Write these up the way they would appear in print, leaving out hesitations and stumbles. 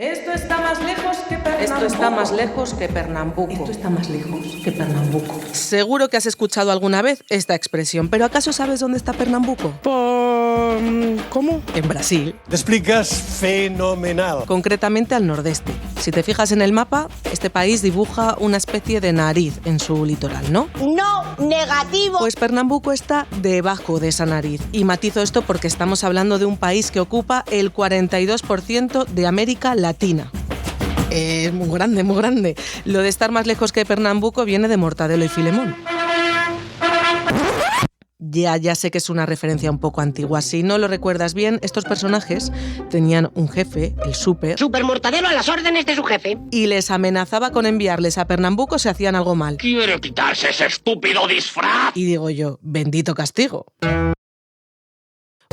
Esto está más lejos que Pernambuco. Esto está más lejos que Pernambuco. Esto está más lejos que Pernambuco. Seguro que has escuchado alguna vez esta expresión, pero ¿acaso sabes dónde está Pernambuco? ¿Cómo? En Brasil. Te explicas fenomenal. Concretamente al nordeste. Si te fijas en el mapa, este país dibuja una especie de nariz en su litoral, ¿no? No, negativo. Pues Pernambuco está debajo de esa nariz. Y matizo esto porque estamos hablando de un país que ocupa el 42% de América Latina. Es muy grande, muy grande. Lo de estar más lejos que Pernambuco viene de Mortadelo y Filemón. Ya sé que es una referencia un poco antigua. Si no lo recuerdas bien, estos personajes tenían un jefe, el Super Mortadelo a las órdenes de su jefe. y les amenazaba con enviarles a Pernambuco si hacían algo mal. ¿Quiere quitarse ese estúpido disfraz? Y digo yo, bendito castigo.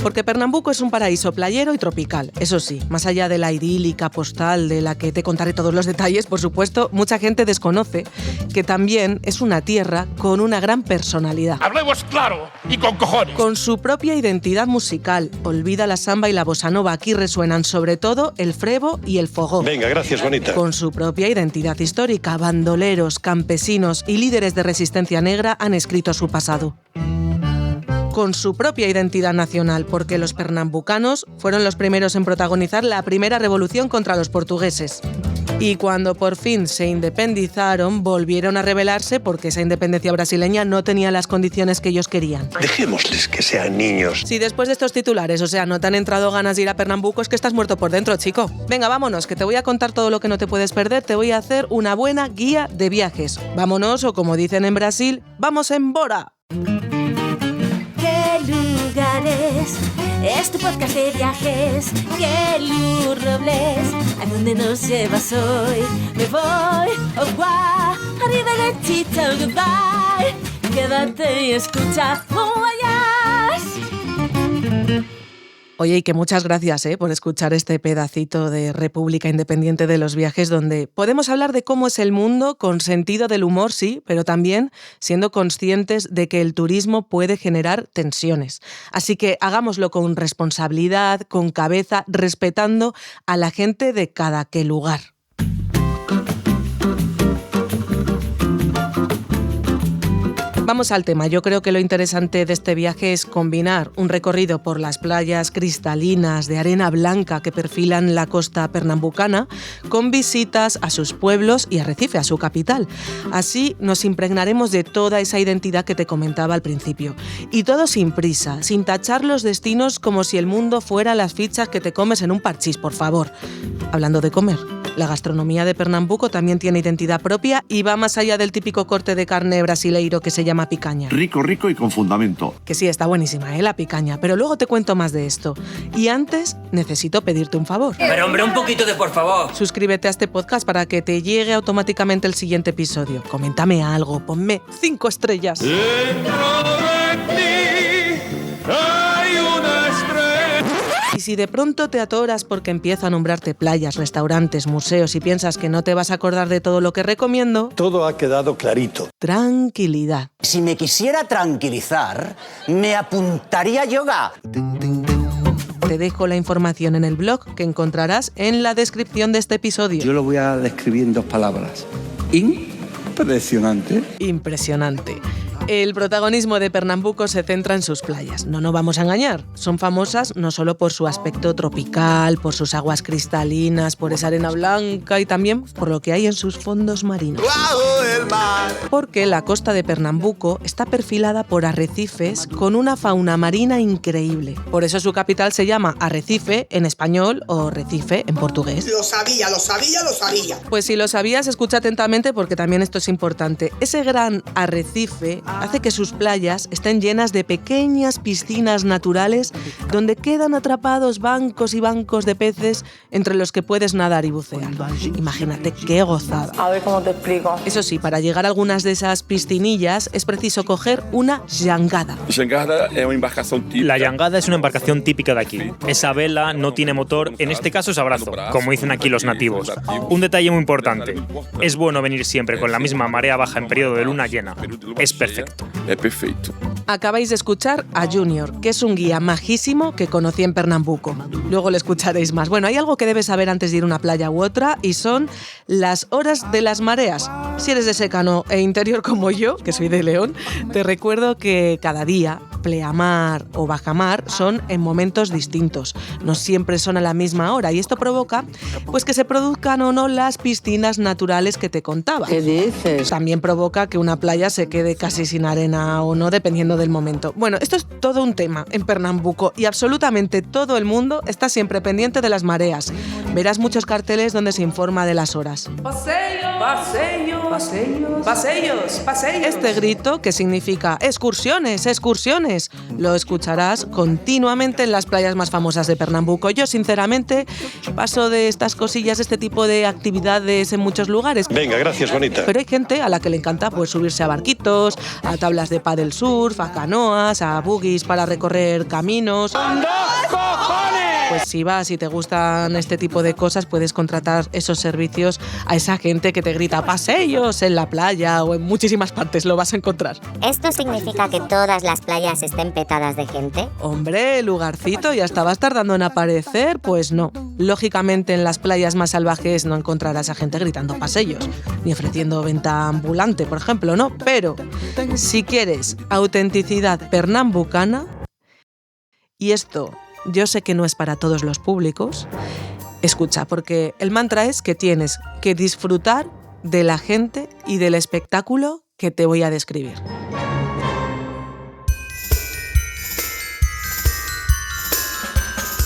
Porque Pernambuco es un paraíso playero y tropical. Eso sí, más allá de la idílica postal de la que te contaré todos los detalles, por supuesto, mucha gente desconoce que también es una tierra con una gran personalidad. Hablemos claro y con cojones. Con su propia identidad musical. Olvida la samba y la bossa nova. Aquí resuenan sobre todo el frevo y el fogó. Venga, gracias, bonita. Con su propia identidad histórica, bandoleros, campesinos y líderes de resistencia negra han escrito su pasado. Con su propia identidad nacional, porque los pernambucanos fueron los primeros en protagonizar la primera revolución contra los portugueses. Y cuando por fin se independizaron, volvieron a rebelarse porque esa independencia brasileña no tenía las condiciones que ellos querían. Dejémosles que sean niños. Si después de estos titulares, no te han entrado ganas de ir a Pernambuco, es que estás muerto por dentro, chico. Venga, vámonos, que te voy a contar todo lo que no te puedes perder, te voy a hacer una buena guía de viajes. Vámonos, o como dicen en Brasil, ¡vamos embora! ¿Qué lugares? Es tu podcast de viajes. ¿Qué Robles? ¿A dónde nos llevas hoy? Me voy, oh guau, arriba gatito, goodbye. Quédate y escucha, oh vayas. Oye, y que muchas gracias por escuchar este pedacito de República Independiente de los Viajes, donde podemos hablar de cómo es el mundo con sentido del humor, sí, pero también siendo conscientes de que el turismo puede generar tensiones. Así que hagámoslo con responsabilidad, con cabeza, respetando a la gente de cada qué lugar. Vamos al tema. Yo creo que lo interesante de este viaje es combinar un recorrido por las playas cristalinas de arena blanca que perfilan la costa pernambucana con visitas a sus pueblos y a Recife, a su capital. Así nos impregnaremos de toda esa identidad que te comentaba al principio. Y todo sin prisa, sin tachar los destinos como si el mundo fuera las fichas que te comes en un parchís, por favor. Hablando de comer, la gastronomía de Pernambuco también tiene identidad propia y va más allá del típico corte de carne brasileiro que se llama picaña. Rico, rico y con fundamento. Que sí, está buenísima, la picaña, pero luego te cuento más de esto. Y antes, necesito pedirte un favor. Pero hombre, un poquito de por favor. Suscríbete a este podcast para que te llegue automáticamente el siguiente episodio. Coméntame algo, ponme 5 estrellas. Y si de pronto te atoras porque empiezo a nombrarte playas, restaurantes, museos y piensas que no te vas a acordar de todo lo que recomiendo, Todo ha quedado clarito. tranquilidad. Si me quisiera tranquilizar, me apuntaría a yoga. Te dejo la información en el blog que encontrarás en la descripción de este episodio. Yo lo voy a describir en 2 palabras. Impresionante. Impresionante. El protagonismo de Pernambuco se centra en sus playas. No nos vamos a engañar. Son famosas no solo por su aspecto tropical, por sus aguas cristalinas, por esa arena blanca y también por lo que hay en sus fondos marinos. Porque la costa de Pernambuco está perfilada por arrecifes con una fauna marina increíble. Por eso su capital se llama Arrecife en español o Recife en portugués. Lo sabía. Pues si lo sabías, escucha atentamente porque también esto es importante. Ese gran arrecife hace que sus playas estén llenas de pequeñas piscinas naturales donde quedan atrapados bancos y bancos de peces entre los que puedes nadar y bucear. Imagínate qué gozada. A ver cómo te explico. Eso sí, para llegar a algunas de esas piscinillas es preciso coger una jangada. La jangada es una embarcación típica de aquí. Esa vela no tiene motor, en este caso es a brazo, como dicen aquí los nativos. Un detalle muy importante, es bueno venir siempre con la misma marea baja en periodo de luna llena. Es perfecto. perfecto. Es perfecto. Acabáis de escuchar a Junior, que es un guía majísimo que conocí en Pernambuco. Luego le escucharéis más. Bueno, hay algo que debes saber antes de ir a una playa u otra y son las horas de las mareas. Si eres de secano e interior como yo, que soy de León, te recuerdo que cada día pleamar o bajamar son en momentos distintos. No siempre son a la misma hora y esto provoca pues que se produzcan o no las piscinas naturales que te contaba. ¿Qué dices? También provoca que una playa se quede casi sin arena o no, dependiendo del momento. Bueno, esto es todo un tema en Pernambuco y absolutamente todo el mundo está siempre pendiente de las mareas. Verás muchos carteles donde se informa de las horas. Paseos, paseos, paseos, paseos, paseos. Este grito, que significa excursiones, excursiones, lo escucharás continuamente en las playas más famosas de Pernambuco. Yo, sinceramente, paso de estas cosillas, este tipo de actividades en muchos lugares. Venga, gracias, bonita. Pero hay gente a la que le encanta pues subirse a barquitos, a tablas de paddle surf, a canoas, a buggies para recorrer caminos. Pues si vas y te gustan este tipo de cosas, puedes contratar esos servicios a esa gente que te grita paseos en la playa o en muchísimas partes, lo vas a encontrar. ¿Esto significa que todas las playas estén petadas de gente? Hombre, el lugarcito ya estabas tardando en aparecer, pues no. Lógicamente en las playas más salvajes no encontrarás a gente gritando paseos, ni ofreciendo venta ambulante, por ejemplo, no. Pero si quieres autenticidad pernambucana, y esto yo sé que no es para todos los públicos, escucha, porque el mantra es que tienes que disfrutar de la gente y del espectáculo que te voy a describir.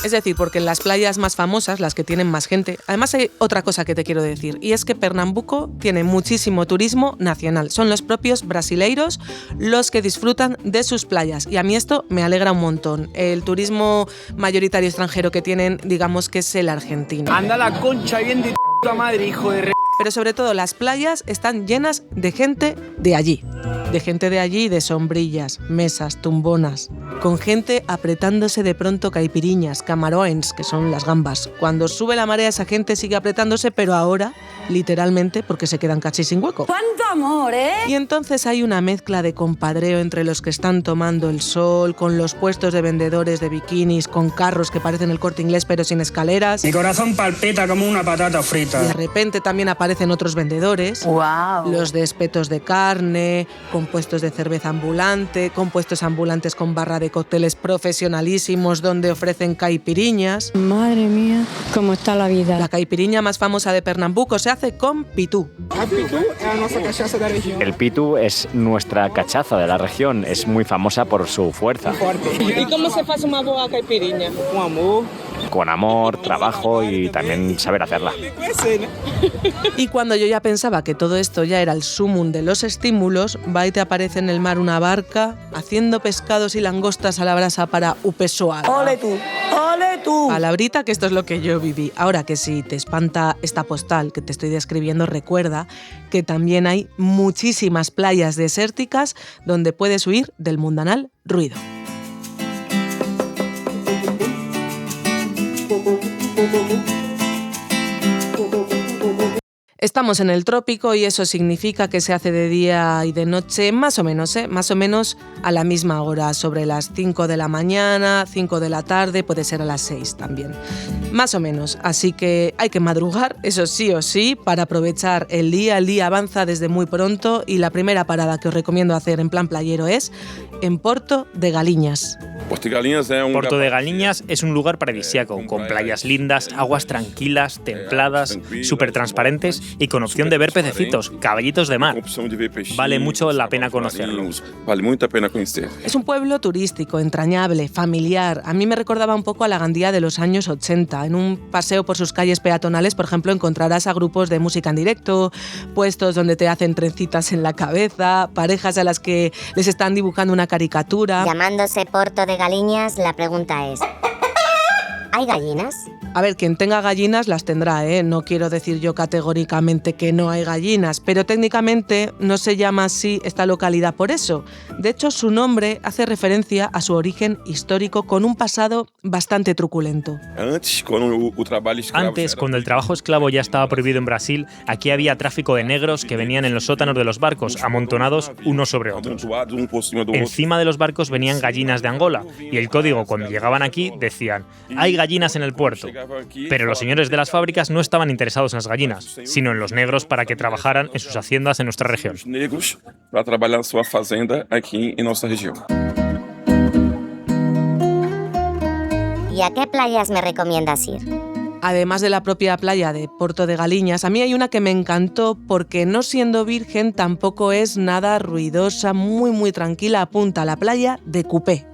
Es decir, porque en las playas más famosas, las que tienen más gente, además hay otra cosa que te quiero decir, y es que Pernambuco tiene muchísimo turismo nacional. Son los propios brasileiros los que disfrutan de sus playas, y a mí esto me alegra un montón. El turismo mayoritario extranjero que tienen, digamos que es el argentino. Anda la concha bien de tu madre, hijo de re... Pero sobre todo las playas están llenas de gente de allí. De gente de allí, de sombrillas, mesas, tumbonas. Con gente apretándose de pronto caipiriñas, camarones, que son las gambas. Cuando sube la marea esa gente sigue apretándose, pero ahora, literalmente, porque se quedan casi sin hueco. ¡Cuánto amor, eh! Y entonces hay una mezcla de compadreo entre los que están tomando el sol, con los puestos de vendedores de bikinis, con carros que parecen el Corte Inglés pero sin escaleras. Mi corazón palpita como una patata frita. Y de repente también aparecen otros vendedores. ¡Wow! Los de espetos de carne, con puestos de cerveza ambulante, con puestos ambulantes con barra de cócteles profesionalísimos donde ofrecen caipiriñas. Madre mía, cómo está la vida. La caipiriña más famosa de Pernambuco se hace con pitú. El pitú es nuestra cachaza de la región, es muy famosa por su fuerza. ¿Y cómo se hace una boa caipiriña? Con amor, trabajo y también saber hacerla. Y cuando yo ya pensaba que todo esto ya era el sumum de los estímulos, va y te aparece en el mar una barca haciendo pescados y langostas a la brasa para upesoar. ¡Ole tú! ¡Ole tú! Palabrita, que esto es lo que yo viví. Ahora que si te espanta esta postal que te estoy describiendo, recuerda que también hay muchísimas playas desérticas donde puedes huir del mundanal ruido. Estamos en el trópico y eso significa que se hace de día y de noche más o menos a la misma hora, sobre las 5 de la mañana, 5 de la tarde, puede ser a las 6 también. Más o menos, así que hay que madrugar, eso sí o sí, para aprovechar el día. El día avanza desde muy pronto y la primera parada que os recomiendo hacer en plan playero es en Porto de Galiñas. Porto de Galiñas es un lugar paradisíaco, con playas lindas, aguas tranquilas, templadas, súper transparentes y con opción de ver pececitos, caballitos de mar. Vale mucho la pena conocerlo. Es un pueblo turístico, entrañable, familiar. A mí me recordaba un poco a la Gandía de los años 80. En un paseo por sus calles peatonales, por ejemplo, encontrarás a grupos de música en directo, puestos donde te hacen trencitas en la cabeza, parejas a las que les están dibujando una caricatura. Llamándose Porto de Galiñas, la pregunta es: ¿hay gallinas? A ver, quien tenga gallinas las tendrá, ¿eh? No quiero decir yo categóricamente que no hay gallinas, pero técnicamente no se llama así esta localidad por eso. De hecho, su nombre hace referencia a su origen histórico con un pasado bastante truculento. Antes, cuando el trabajo esclavo ya estaba prohibido en Brasil, aquí había tráfico de negros que venían en los sótanos de los barcos, amontonados unos sobre otros. Encima de los barcos venían gallinas de Angola, y el código cuando llegaban aquí decían: hay gallinas en el puerto. Pero los señores de las fábricas no estaban interesados en las gallinas, sino en los negros para que trabajaran en sus haciendas en nuestra región. ¿Y a qué playas me recomiendas ir? Además de la propia playa de Porto de Galiñas, a mí hay una que me encantó porque, no siendo virgen, tampoco es nada ruidosa, muy tranquila. Apunta a la playa de Cupé.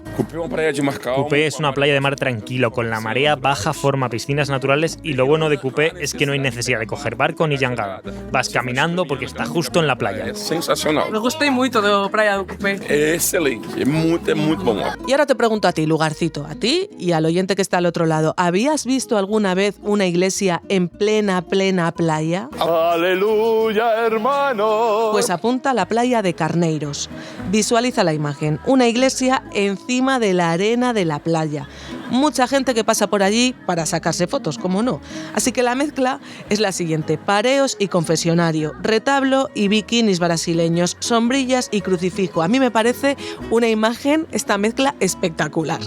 Cupé es una playa de mar tranquilo, con la marea baja, forma piscinas naturales, y lo bueno de Cupé es que no hay necesidad de coger barco ni jangada. Vas caminando porque está justo en la playa. Me gustó mucho de Praia do Cupé. Excelente, muy bom. Y ahora te pregunto a ti, lugarcito, a ti y al oyente que está al otro lado, ¿habías visto alguna vez una iglesia en plena playa? ¡Aleluya, hermano! Pues apunta a la playa de Carneiros. Visualiza la imagen, una iglesia encima de la arena de la playa. Mucha gente que pasa por allí para sacarse fotos, ¿cómo no? Así que la mezcla es la siguiente: pareos y confesionario, retablo y bikinis brasileños, sombrillas y crucifijo. A mí me parece una imagen, esta mezcla, espectacular.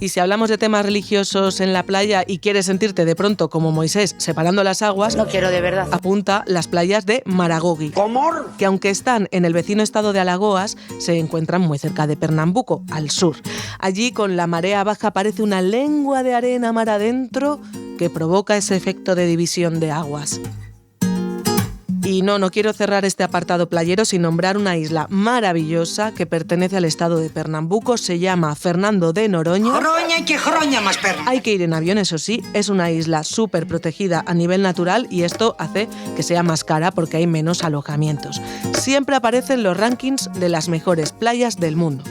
Y si hablamos de temas religiosos en la playa y quieres sentirte de pronto como Moisés separando las aguas, No quiero de verdad. apunta las playas de Maragogi, que aunque están en el vecino estado de Alagoas, se encuentran muy cerca de Pernambuco, al sur. Allí, con la marea baja, aparece una lengua de arena mar adentro que provoca ese efecto de división de aguas. Y no quiero cerrar este apartado playero sin nombrar una isla maravillosa que pertenece al estado de Pernambuco. Se llama Fernando de Noronha. Hay que ir en avión, eso sí. Es una isla súper protegida a nivel natural y esto hace que sea más cara porque hay menos alojamientos. Siempre aparece en los rankings de las mejores playas del mundo.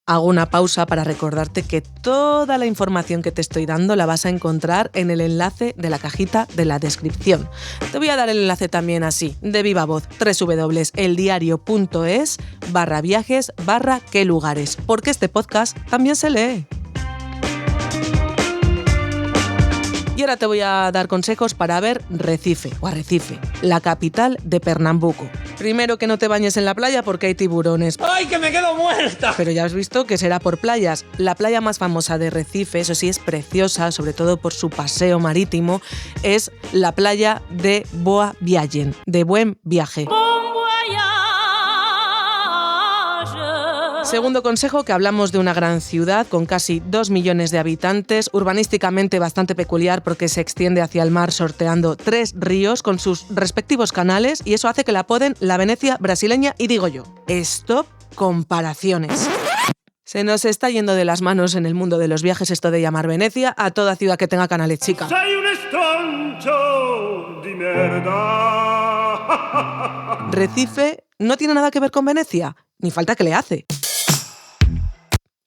Hago una pausa para recordarte que toda la información que te estoy dando la vas a encontrar en el enlace de la cajita de la descripción. Te voy a dar el enlace también así, de viva voz, www.eldiario.es/viajes/qué lugares, porque este podcast también se lee. Y ahora te voy a dar consejos para ver Recife, o Arrecife, la capital de Pernambuco. Primero, que no te bañes en la playa porque hay tiburones. ¡Ay, que me quedo muerta! Pero ya has visto que será por playas. La playa más famosa de Recife, eso sí, es preciosa, sobre todo por su paseo marítimo, es la playa de Boa Viagem, de Buen Viaje. Segundo consejo, que hablamos de una gran ciudad con casi 2 millones de habitantes, urbanísticamente bastante peculiar porque se extiende hacia el mar sorteando 3 ríos con sus respectivos canales, y eso hace que la apoden la Venecia brasileña. Y digo yo, stop comparaciones. Se nos está yendo de las manos en el mundo de los viajes esto de llamar Venecia a toda ciudad que tenga canales, chica. Sei un estroncho de merda. Recife no tiene nada que ver con Venecia, ni falta que le hace.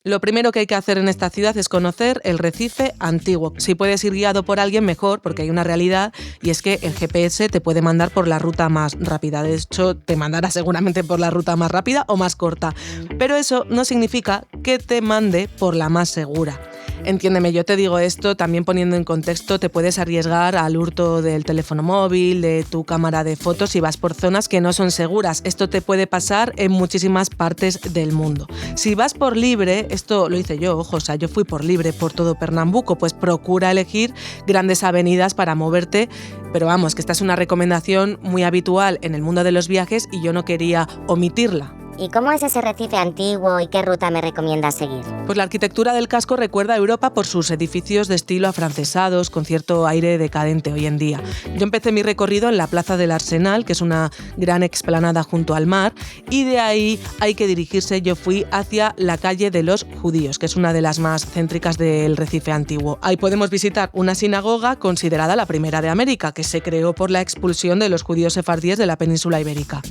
Lo primero que hay que hacer en esta ciudad es conocer el Recife antiguo. Si puedes ir guiado por alguien, mejor, porque hay una realidad, y es que el GPS te puede mandar por la ruta más rápida. De hecho, te mandará seguramente por la ruta más rápida o más corta. Pero eso no significa que te mande por la más segura. Entiéndeme, yo te digo esto también poniendo en contexto, te puedes arriesgar al hurto del teléfono móvil, de tu cámara de fotos si vas por zonas que no son seguras. Esto te puede pasar en muchísimas partes del mundo. Si vas por libre, esto lo hice yo, ojo, o sea, yo fui por libre por todo Pernambuco, pues procura elegir grandes avenidas para moverte, pero vamos, que esta es una recomendación muy habitual en el mundo de los viajes y yo no quería omitirla. ¿Y cómo es ese Recife antiguo y qué ruta me recomiendas seguir? Pues la arquitectura del casco recuerda a Europa por sus edificios de estilo afrancesados, con cierto aire decadente hoy en día. Yo empecé mi recorrido en la Plaza del Arsenal, que es una gran explanada junto al mar, y de ahí hay que dirigirse. Yo fui hacia la calle de los Judíos, que es una de las más céntricas del Recife antiguo. Ahí podemos visitar una sinagoga considerada la primera de América, que se creó por la expulsión de los judíos sefardíes de la península ibérica.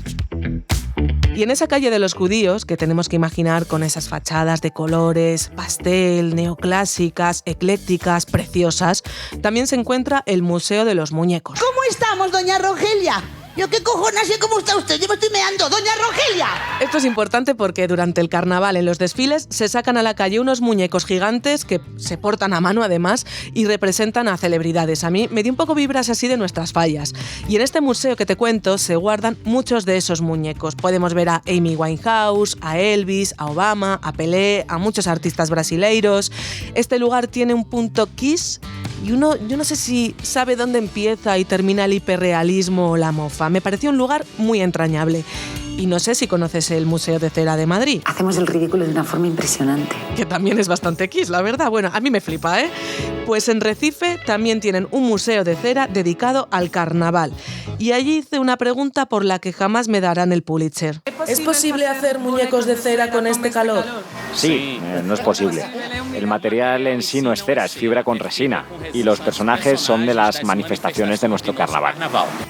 Y en esa calle de los Judíos, que tenemos que imaginar con esas fachadas de colores, pastel, neoclásicas, eclécticas, preciosas, también se encuentra el Museo de los Muñecos. ¿Cómo estamos, doña Rogelia? ¿Yo qué cojones sé cómo está usted? Yo me estoy meando, doña Rogelia. Esto es importante porque durante el carnaval en los desfiles se sacan a la calle unos muñecos gigantes que se portan a mano además y representan a celebridades. A mí me dio un poco vibras así de nuestras fallas. Y en este museo que te cuento se guardan muchos de esos muñecos. Podemos ver a Amy Winehouse, a Elvis, a Obama, a Pelé, a muchos artistas brasileiros. Este lugar tiene un punto Kiss y yo no sé si sabe dónde empieza y termina el hiperrealismo o la mofa. Me pareció un lugar muy entrañable. Y no sé si conoces el Museo de Cera de Madrid. Hacemos el ridículo de una forma impresionante. Que también es bastante Kiss, la verdad. Bueno, a mí me flipa, ¿eh? Pues en Recife también tienen un museo de cera dedicado al carnaval. Y allí hice una pregunta por la que jamás me darán el Pulitzer. ¿Es posible hacer muñecos de cera con este calor? Sí, no es posible. El material en sí no es cera, es fibra con resina. Y los personajes son de las manifestaciones de nuestro carnaval.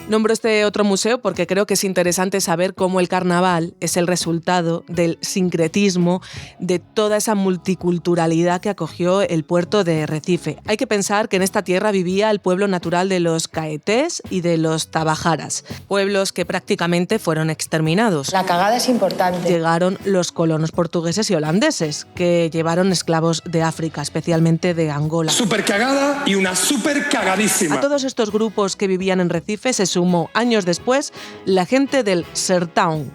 Nombro este otro museo porque creo que es interesante saber cómo el carnaval es el resultado del sincretismo de toda esa multiculturalidad que acogió el puerto de Recife. Hay que pensar que en esta tierra vivía el pueblo natural de los caetés y de los tabajaras, pueblos que prácticamente fueron exterminados. La cagada es importante. Llegaron los colonos portugueses y holandeses, que llevaron esclavos de África, especialmente de Angola. Súper cagada y una súper cagadísima. A todos estos grupos que vivían en Recife se sumó años después la gente del Sertão.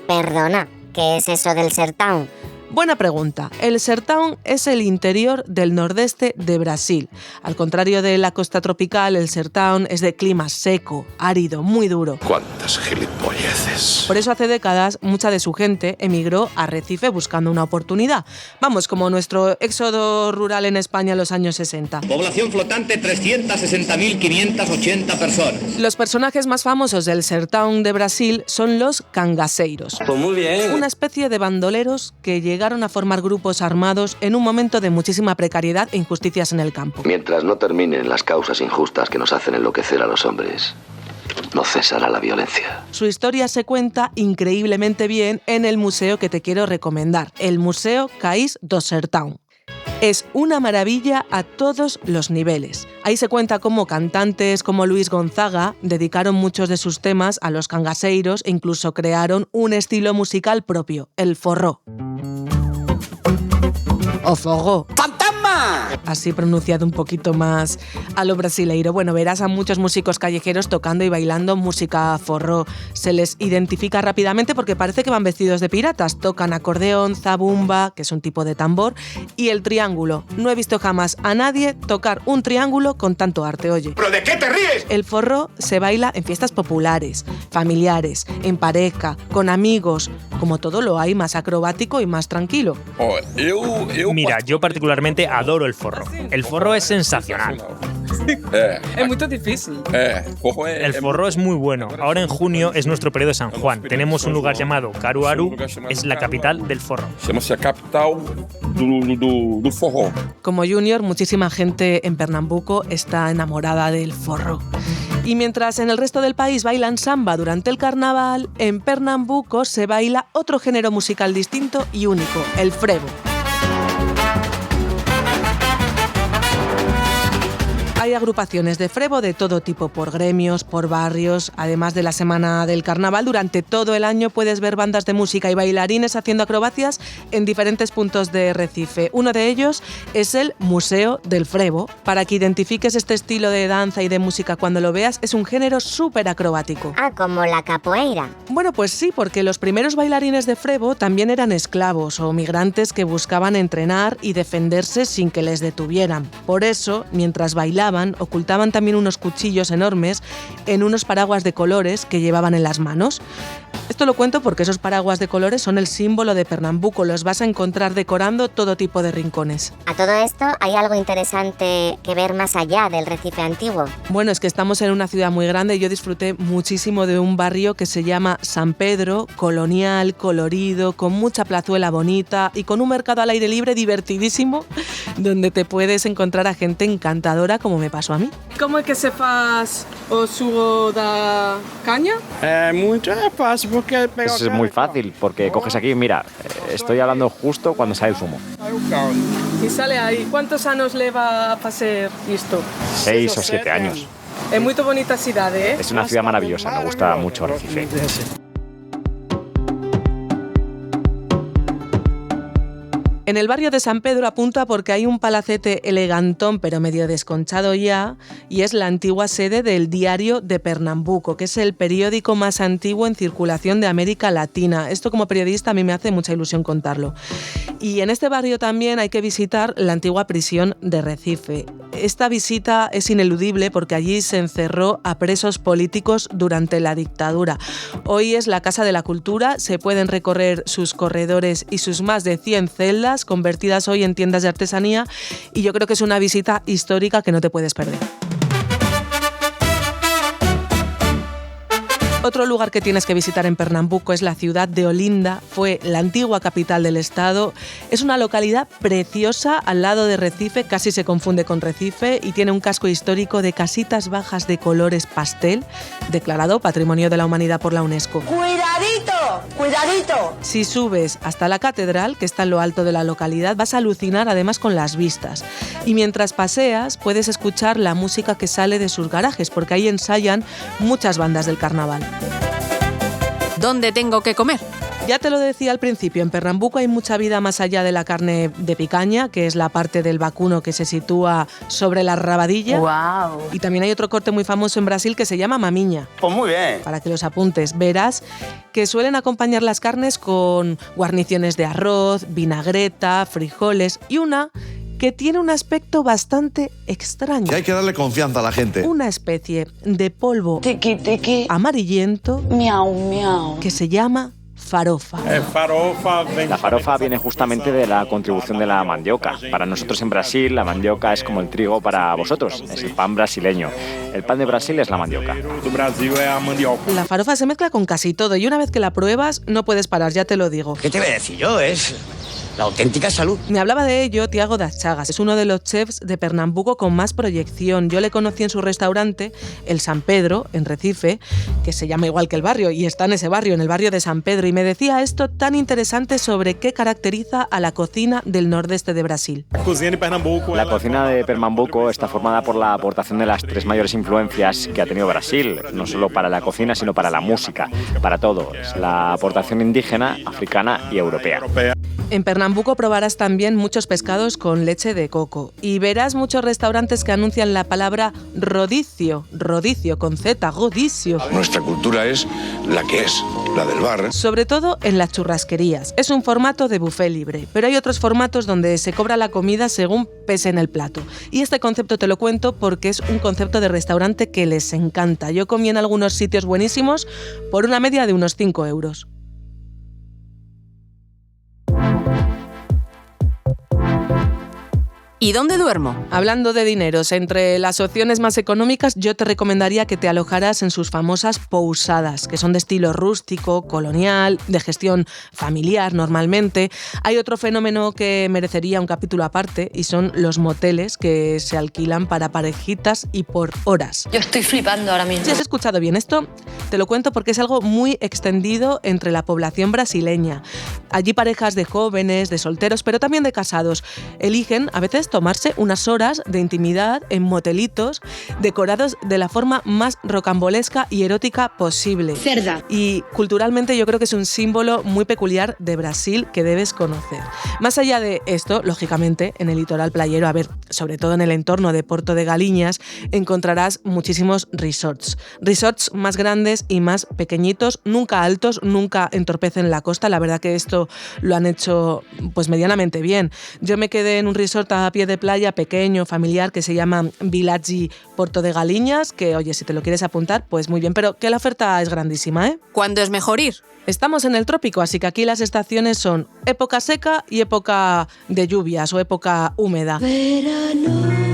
Perdona, ¿qué es eso del Sertão? Buena pregunta. El Sertão es el interior del nordeste de Brasil. Al contrario de la costa tropical, el Sertão es de clima seco, árido, muy duro. ¡Cuántas gilipolleces! Por eso hace décadas mucha de su gente emigró a Recife buscando una oportunidad. Vamos, como nuestro éxodo rural en España en los años 60. Población flotante 360.580 personas. Los personajes más famosos del Sertão de Brasil son los cangaceiros. Pues muy bien. Una especie de bandoleros que llegaron a formar grupos armados en un momento de muchísima precariedad e injusticias en el campo. Mientras no terminen las causas injustas que nos hacen enloquecer a los hombres, no cesará la violencia. Su historia se cuenta increíblemente bien en el museo que te quiero recomendar, el Museu Cais do Sertão. Es una maravilla a todos los niveles. Ahí se cuenta cómo cantantes como Luis Gonzaga dedicaron muchos de sus temas a los cangaceiros e incluso crearon un estilo musical propio, el forró. O forró. Así pronunciado un poquito más a lo brasileiro. Bueno, verás a muchos músicos callejeros tocando y bailando música forró. Se les identifica rápidamente porque parece que van vestidos de piratas. Tocan acordeón, zabumba, que es un tipo de tambor, y el triángulo. No he visto jamás a nadie tocar un triángulo con tanto arte, oye. ¿Pero de qué te ríes? El forró se baila en fiestas populares, familiares, en pareja, con amigos. Como todo lo hay, más acrobático y más tranquilo. Mira, yo particularmente adoro el forró. El forró es sensacional. Es muy difícil. El forró es muy bueno. Ahora en junio es nuestro periodo de San Juan. Tenemos un lugar llamado Caruaru, es la capital del forró. Chama-se a capital do forró. Como Junior, muchísima gente en Pernambuco está enamorada del forró. Y mientras en el resto del país bailan samba durante el carnaval, en Pernambuco se baila otro género musical distinto y único, el frevo. Hay agrupaciones de frevo de todo tipo, por gremios, por barrios. Además de la semana del carnaval, durante todo el año puedes ver bandas de música y bailarines haciendo acrobacias en diferentes puntos de Recife. Uno de ellos es el Museo del Frevo. Para que identifiques este estilo de danza y de música cuando lo veas, es un género súper acrobático. Ah, como la capoeira. Bueno, pues sí, porque los primeros bailarines de frevo también eran esclavos o migrantes que buscaban entrenar y defenderse sin que les detuvieran. Por eso, mientras bailaban, ocultaban también unos cuchillos enormes en unos paraguas de colores que llevaban en las manos. Esto lo cuento porque esos paraguas de colores son el símbolo de Pernambuco, los vas a encontrar decorando todo tipo de rincones. A todo esto, ¿hay algo interesante que ver más allá del Recife antiguo? Bueno, es que estamos en una ciudad muy grande y yo disfruté muchísimo de un barrio que se llama San Pedro, colonial, colorido, con mucha plazuela bonita y con un mercado al aire libre divertidísimo, donde te puedes encontrar a gente encantadora como me pasó a mí. ¿Cómo es que se faz o sugo da caña? Mucho fácil porque... Eso es muy fácil, porque coges aquí, mira, estoy hablando justo cuando sale el zumo. Y sale ahí. ¿Cuántos años le va a pasar esto? 6 o 7 años. Es muy bonita ciudad, ¿eh? Es una ciudad maravillosa, me gusta mucho Recife. En el barrio de San Pedro apunta porque hay un palacete elegantón pero medio desconchado ya, y es la antigua sede del Diario de Pernambuco, que es el periódico más antiguo en circulación de América Latina. Esto como periodista a mí me hace mucha ilusión contarlo. Y en este barrio también hay que visitar la antigua prisión de Recife. Esta visita es ineludible porque allí se encerró a presos políticos durante la dictadura. Hoy es la Casa de la Cultura, se pueden recorrer sus corredores y sus más de 100 celdas convertidas hoy en tiendas de artesanía, y yo creo que es una visita histórica que no te puedes perder. Otro lugar que tienes que visitar en Pernambuco es la ciudad de Olinda, fue la antigua capital del estado. Es una localidad preciosa al lado de Recife, casi se confunde con Recife, y tiene un casco histórico de casitas bajas de colores pastel, declarado Patrimonio de la Humanidad por la UNESCO. ¡Cuidadito! ¡Cuidadito! Si subes hasta la catedral, que está en lo alto de la localidad, vas a alucinar además con las vistas. Y mientras paseas puedes escuchar la música que sale de sus garajes, porque ahí ensayan muchas bandas del carnaval. ¿Dónde tengo que comer? Ya te lo decía al principio, en Pernambuco hay mucha vida más allá de la carne de picaña, que es la parte del vacuno que se sitúa sobre la rabadilla. ¡Wow! Y también hay otro corte muy famoso en Brasil que se llama mamiña. Pues muy bien. Para que los apuntes, verás que suelen acompañar las carnes con guarniciones de arroz, vinagreta, frijoles y una que tiene un aspecto bastante extraño. Y hay que darle confianza a la gente. Una especie de polvo amarillento Miau, miau. que se llama farofa. La farofa viene justamente de la contribución de la mandioca. Para nosotros en Brasil, la mandioca es como el trigo para vosotros, es el pan brasileño. El pan de Brasil es la mandioca. La farofa se mezcla con casi todo y una vez que la pruebas no puedes parar, ya te lo digo. ¿Qué te voy a decir yo? Es la auténtica salud. Me hablaba de ello Tiago das Chagas, es uno de los chefs de Pernambuco con más proyección. Yo le conocí en su restaurante, el San Pedro, en Recife, que se llama igual que el barrio y está en ese barrio, en el barrio de San Pedro, y me decía esto tan interesante sobre qué caracteriza a la cocina del nordeste de Brasil. La cocina de Pernambuco está formada por la aportación de las 3 mayores influencias que ha tenido Brasil, no solo para la cocina, sino para la música, para todo. Es la aportación indígena, africana y europea. En Pernambuco probarás también muchos pescados con leche de coco y verás muchos restaurantes que anuncian la palabra rodicio con Z, rodicio. Nuestra cultura es la que es, la del bar. Sobre todo en las churrasquerías. Es un formato de buffet libre, pero hay otros formatos donde se cobra la comida según pese en el plato. Y este concepto te lo cuento porque es un concepto de restaurante que les encanta. Yo comí en algunos sitios buenísimos por una media de unos 5 euros. ¿Y dónde duermo? Hablando de dineros, entre las opciones más económicas yo te recomendaría que te alojaras en sus famosas pousadas, que son de estilo rústico, colonial, de gestión familiar normalmente. Hay otro fenómeno que merecería un capítulo aparte y son los moteles que se alquilan para parejitas y por horas. Yo estoy flipando ahora mismo. Si has escuchado bien esto, te lo cuento porque es algo muy extendido entre la población brasileña. Allí parejas de jóvenes, de solteros, pero también de casados, eligen a veces tomarse unas horas de intimidad en motelitos decorados de la forma más rocambolesca y erótica posible. Cerda. Y culturalmente yo creo que es un símbolo muy peculiar de Brasil que debes conocer. Más allá de esto, lógicamente, en el litoral playero, a ver, sobre todo en el entorno de Porto de Galiñas, encontrarás muchísimos resorts. Resorts más grandes y más pequeñitos, nunca altos, nunca entorpecen la costa. La verdad que esto lo han hecho pues medianamente bien. Yo me quedé en un resort a pie pie de playa pequeño, familiar, que se llama Villaggi Porto de Galiñas, que oye, si te lo quieres apuntar, pues muy bien, pero que la oferta es grandísima, ¿eh? ¿Cuándo es mejor ir? Estamos en el trópico, así que aquí las estaciones son época seca y época de lluvias o época húmeda. Verano.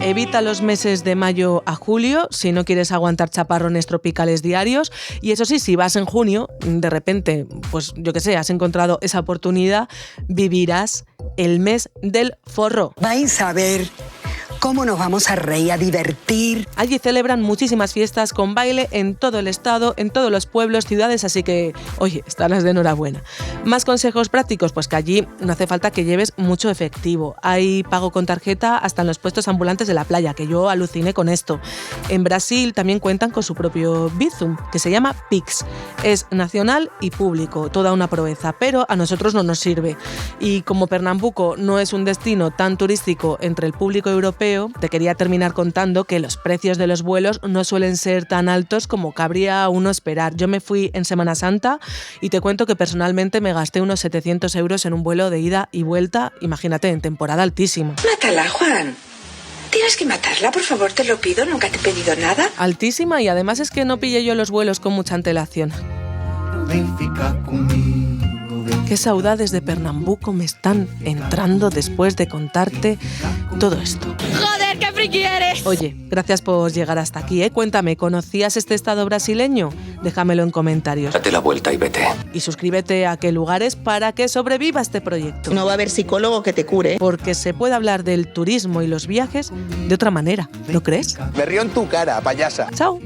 Evita los meses de mayo a julio si no quieres aguantar chaparrones tropicales diarios. Y eso sí, si vas en junio, de repente, pues yo qué sé, has encontrado esa oportunidad, vivirás el mes del forró. Vais a ver cómo nos vamos a reír, a divertir. Allí celebran muchísimas fiestas con baile en todo el estado, en todos los pueblos, ciudades, así que, oye, estarás de enhorabuena. Más consejos prácticos, pues que allí no hace falta que lleves mucho efectivo. Hay pago con tarjeta hasta en los puestos ambulantes de la playa, que yo aluciné con esto. En Brasil también cuentan con su propio Bizum, que se llama Pix. Es nacional y público, toda una proeza, pero a nosotros no nos sirve. Y como Pernambuco no es un destino tan turístico entre el público europeo, te quería terminar contando que los precios de los vuelos no suelen ser tan altos como cabría uno esperar. Yo me fui en Semana Santa y te cuento que personalmente me gasté unos 700 euros en un vuelo de ida y vuelta, imagínate, en temporada altísima. Mátala, Juan. Tienes que matarla, por favor, te lo pido, nunca te he pedido nada. Altísima, y además es que no pillé yo los vuelos con mucha antelación. Qué saudades de Pernambuco me están entrando después de contarte todo esto. ¡Joder, qué friki eres! Oye, gracias por llegar hasta aquí, ¿eh? Cuéntame, ¿conocías este estado brasileño? Déjamelo en comentarios. Date la vuelta y vete. Y suscríbete a Qué Lugares para que sobreviva este proyecto. No va a haber psicólogo que te cure. Porque se puede hablar del turismo y los viajes de otra manera, ¿no crees? Me río en tu cara, payasa. Chao.